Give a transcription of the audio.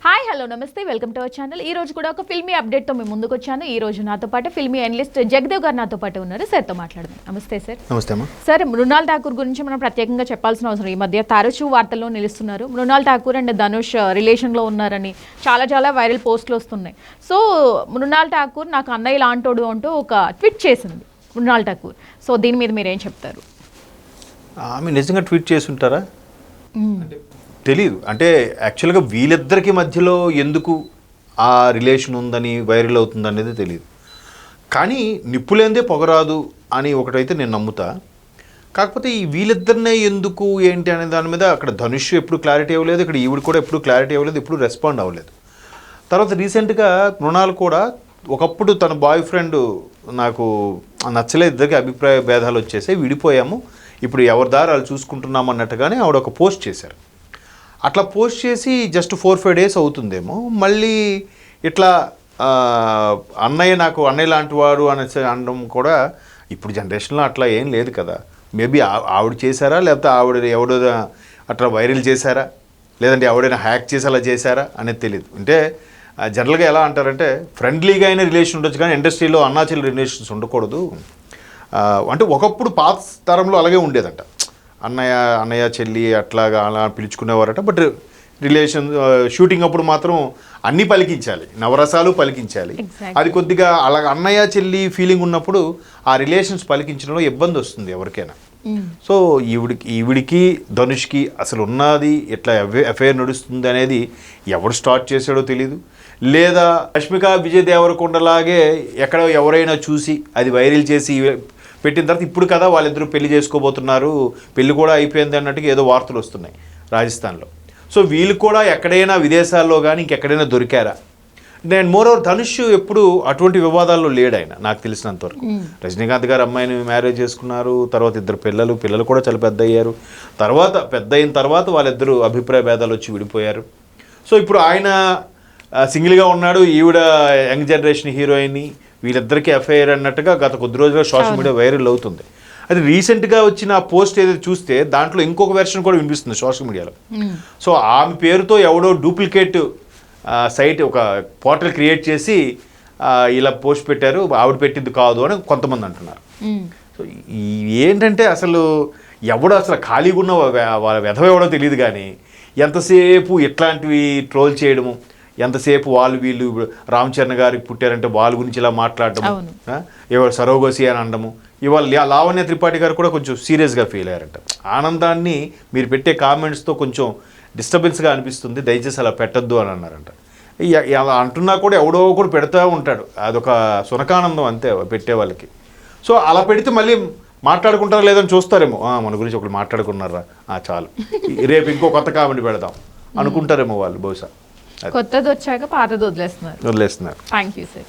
Hi hello నమస్తే welcome to our channel. ఈ రోజు కూడా ఒక ఫిల్మీ అప్డేట్తో మేము ముందుకు వచ్చాను. ఈ రోజు నాతో పాటు ఫిల్మీ అనలిస్ట్ జగదేవ్ గారు నాతో పాటు ఉన్నారు. సార్తో మాట్లాడదాం. నమస్తే సార్. నమస్తే అమ్మా. సార్, మృణాల్ ఠాకూర్ గురించి మనం ప్రత్యేకంగా చెప్పాల్సిన అవసరం. ఈ మధ్య తరచూ వార్తల్లో నిలుస్తున్నారు. మృణాల్ ఠాకూర్ అండ్ ధనుష్ రిలేషన్లో ఉన్నారని చాలా వైరల్ పోస్టులు వస్తున్నాయి. సో మృణాల్ ఠాకూర్ నాకు అన్నయ్య లాంటోడు అంటూ ఒక ట్వీట్ చేసింది మృణాల్ ఠాకూర్. సో దీని మీద మీరేం చెప్తారు? ఆమె నిజంగా ట్వీట్ చేసి ఉంటారా తెలీదు. అంటే యాక్చువల్గా వీళ్ళిద్దరికి మధ్యలో ఎందుకు ఆ రిలేషన్ ఉందని వైరల్ అవుతుంది అనేది తెలియదు. కానీ నిప్పులేందే పొగరాదు అని ఒకటైతే నేను నమ్ముతా. కాకపోతే ఈ వీళ్ళిద్దరినే ఎందుకు ఏంటి అనే దాని మీద అక్కడ ధనుష్ ఎప్పుడు క్లారిటీ ఇవ్వలేదు, ఇక్కడ ఈవిడ కూడా ఎప్పుడు క్లారిటీ ఇవ్వలేదు, ఎప్పుడు రెస్పాండ్ అవ్వలేదు. తర్వాత రీసెంట్గా మృణాల్ కూడా ఒకప్పుడు తన బాయ్ ఫ్రెండ్ నాకు నచ్చలేదు, ఇద్దరికి అభిప్రాయ భేదాలు వచ్చేసాయి, విడిపోయాము, ఇప్పుడు ఎవరి దారి వాళ్ళు చూసుకుంటున్నాం అన్నట్టుగానే ఆవిడ ఒక పోస్ట్ చేశారు. అట్లా పోస్ట్ చేసి జస్ట్ 4-5 డేస్ అవుతుందేమో మళ్ళీ ఇట్లా అన్నయ్య నాకు అన్నయ్య లాంటి వాడు అనేసి అనడం కూడా ఇప్పుడు జనరేషన్లో అట్లా ఏం లేదు కదా. మేబీ ఆవిడ చేశారా, లేకపోతే ఆవిడ ఎవడో అట్లా వైరల్ చేశారా, లేదంటే ఎవడైనా హ్యాక్ చేసి అలా చేశారా అనేది తెలియదు. అంటే జనరల్గా ఎలా అంటారంటే ఫ్రెండ్లీగా అయిన రిలేషన్ ఉండొచ్చు కానీ ఇండస్ట్రీలో అన్నాచెల్లి రిలేషన్స్ ఉండకూడదు. అంటే ఒకప్పుడు పాత తరంలో అలాగే ఉండేదంట, అన్నయ్య చెల్లి అట్లాగా అలా పిలుచుకునేవారట. బట్ రిలేషన్ షూటింగ్ అప్పుడు మాత్రం అన్నీ పలికించాలి, నవరసాలు పలికించాలి. అది కొద్దిగా అలా అన్నయ్య చెల్లి ఉన్నప్పుడు ఆ రిలేషన్స్ పలికించడంలో ఇబ్బంది వస్తుంది ఎవరికైనా. సో ఈవిడికి ధనుష్కి అసలు ఉన్నది ఎట్లా అఫైర్ నడుస్తుంది అనేది ఎవరు స్టార్ట్ చేశాడో తెలీదు. లేదా రష్మిక విజయ్ దేవరకొండలాగే ఎక్కడ ఎవరైనా చూసి అది వైరల్ చేసి పెట్టిన తర్వాత ఇప్పుడు కదా వాళ్ళిద్దరూ పెళ్లి చేసుకోబోతున్నారు, పెళ్లి కూడా అయిపోయింది అన్నట్టుగా ఏదో వార్తలు వస్తున్నాయి రాజస్థాన్లో. సో వీళ్ళు కూడా ఎక్కడైనా విదేశాల్లో కానీ ఇంకెక్కడైనా దొరికారా? నేను మోరోవర్ ధనుష్ ఎప్పుడు అటువంటి వివాదాల్లో లేడు ఆయన నాకు తెలిసినంతవరకు. రజనీకాంత్ గారు అమ్మాయిని మ్యారేజ్ చేసుకున్నారు, తర్వాత ఇద్దరు పిల్లలు కూడా చాలా పెద్ద అయ్యారు. పెద్ద అయిన తర్వాత వాళ్ళిద్దరూ అభిప్రాయ భేదాలు వచ్చి విడిపోయారు. సో ఇప్పుడు ఆయన సింగిల్గా ఉన్నాడు, ఈవిడ యంగ్ జనరేషన్ హీరోయిన్, వీళ్ళిద్దరికీ అఫైర్ అన్నట్టుగా గత కొద్ది రోజులుగా సోషల్ మీడియా వైరల్ అవుతుంది. అది రీసెంట్గా వచ్చిన పోస్ట్ ఏదైతే చూస్తే దాంట్లో ఇంకొక వెర్షన్ కూడా వినిపిస్తుంది సోషల్ మీడియాలో. సో ఆమె పేరుతో ఎవడో డూప్లికేట్ సైట్ ఒక పోర్టల్ క్రియేట్ చేసి ఇలా పోస్ట్ పెట్టారు, ఆవిడ పెట్టింది కాదు అని కొంతమంది అంటున్నారు. సో ఏంటంటే అసలు ఎవడో అసలు ఖాళీగా ఉన్న వాళ్ళ వెధవ ఎవడో తెలియదు కానీ ఎంతసేపు ఇట్లాంటివి ట్రోల్ చేయడము, ఎంతసేపు వీళ్ళు రామ్ చరణ్ గారికి పుట్టారంటే వాళ్ళ గురించి ఇలా మాట్లాడటము, ఎవరు సరోగసి అని అనడము. ఇవాళ లావణ్య త్రిపాఠి గారు కూడా కొంచెం సీరియస్గా ఫీల్ అయ్యారంట. ఆనందాన్ని మీరు పెట్టే కామెంట్స్తో కొంచెం డిస్టర్బెన్స్గా అనిపిస్తుంది, దయచేసి అలా పెట్టద్దు అని అన్నారంట. అలా అంటున్నా కూడా ఎవడో కూడా పెడతా ఉంటాడు, అదొక సునకానందం అంతే పెట్టే వాళ్ళకి. సో అలా పెడితే మళ్ళీ మాట్లాడుకుంటారా లేదని చూస్తారేమో, మన గురించి ఒకటి మాట్లాడుకున్నారా చాలు, రేపు ఇంకో కొత్త కామెంట్ పెడదాం అనుకుంటారేమో వాళ్ళు బహుశా. కొత్తది వచ్చాక పాతది వదిలేస్తున్నారు. వదిలేస్తున్నారు. Thank you sir.